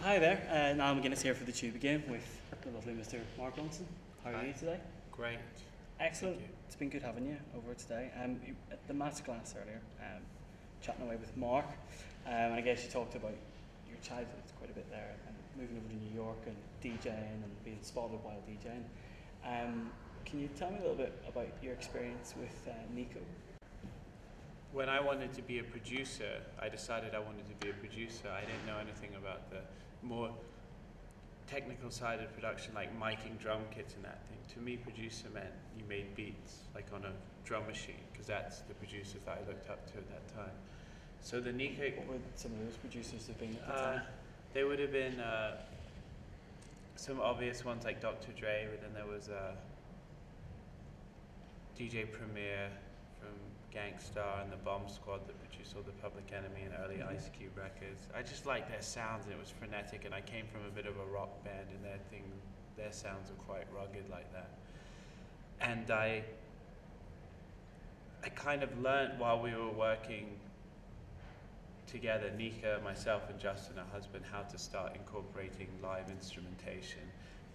Hi there, Niall McGuinness here for the Tube again with the lovely Mr. Mark Ronson. How are you today? Great. Excellent. It's been good having you over today. At the masterclass earlier, chatting away with Mark, and I guess you talked about your childhood quite a bit there, and moving over to New York and DJing and being spotted while DJing. Can you tell me a little bit about your experience with Nico? When I wanted to be a producer, I decided I wanted to be a producer. I didn't know anything about the more technical side of production, like miking drum kits and that thing. To me, producer meant you made beats, like on a drum machine, because that's the producers that I looked up to at that time. So the Nico... What would some of those producers have been at the time? They would have been some obvious ones like Dr. Dre, but then there was DJ Premier from Gangstar and the Bomb Squad that produced all the Public Enemy and early Ice Cube records. I just liked their sounds, and it was frenetic, and I came from a bit of a rock band, and their sounds are quite rugged like that. And I kind of learned while we were working together, Nika, myself and Justin, her husband, how to start incorporating live instrumentation.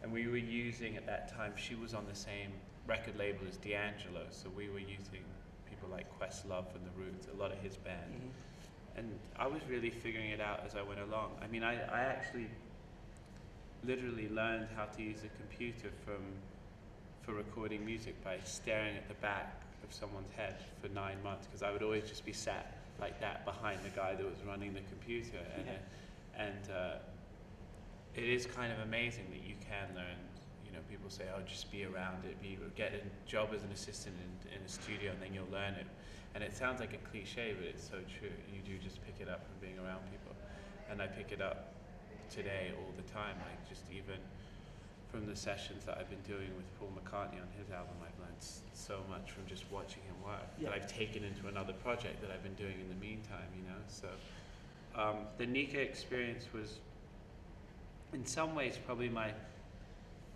And we were using, at that time, she was on the same record label as D'Angelo, so we were using people like Questlove and The Roots, a lot of his band. And I was really figuring it out as I went along. I mean, I actually literally learned how to use a computer for recording music by staring at the back of someone's head for 9 months, because I would always just be sat like that behind the guy that was running the computer. And it is kind of amazing that you can learn. You know, people say, oh, just be around it, get a job as an assistant in a studio and then you'll learn it. And it sounds like a cliche, but it's so true. You do just pick it up from being around people. And I pick it up today all the time, like just even from the sessions that I've been doing with Paul McCartney on his album. I've learned so much from just watching him work that I've taken into another project that I've been doing in the meantime, you know. So the Nika experience was in some ways probably my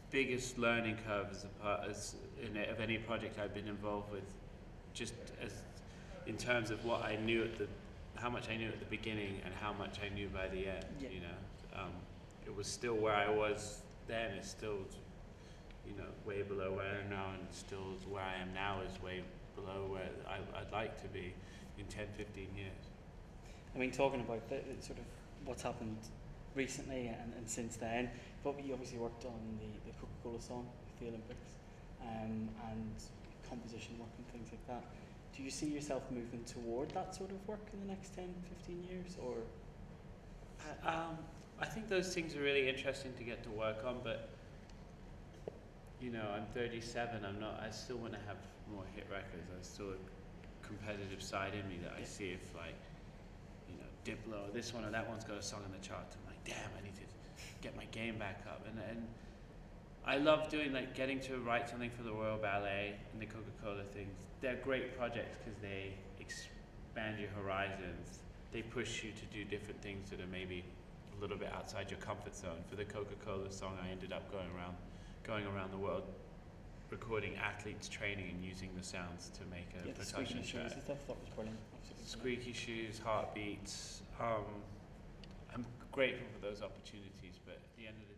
biggest learning curve of any project I've been involved with, just as in terms of what I knew how much I knew at the beginning and how much I knew by the end. You know, it was still where I was then. It's still, you know, way below where I am now, and still where I am now is way below where I'd like to be in 10, 15 years. I mean, talking about the sort of what's happened recently and since then, but you obviously worked on the Coca-Cola song with the Olympics, and composition work and things like that. Do you see yourself moving toward that sort of work in the next 10, 15 years, or? I think those things are really interesting to get to work on, but you know, I'm 37. I still want to have more hit records. There's still a competitive side in me that I see if, like, you know, Diplo, this one or that one's got a song on the charts. I'm like, damn, I need to get my game back up. And I love doing, like, getting to write something for the Royal Ballet and the Coca-Cola things. They're great projects because they expand your horizons. They push you to do different things that are maybe a little bit outside your comfort zone. For the Coca-Cola song, I ended up going around the world recording athletes training and using the sounds to make a percussion track. That was brilliant. Squeaky shoes, heartbeats. I'm grateful for those opportunities, but at the end of the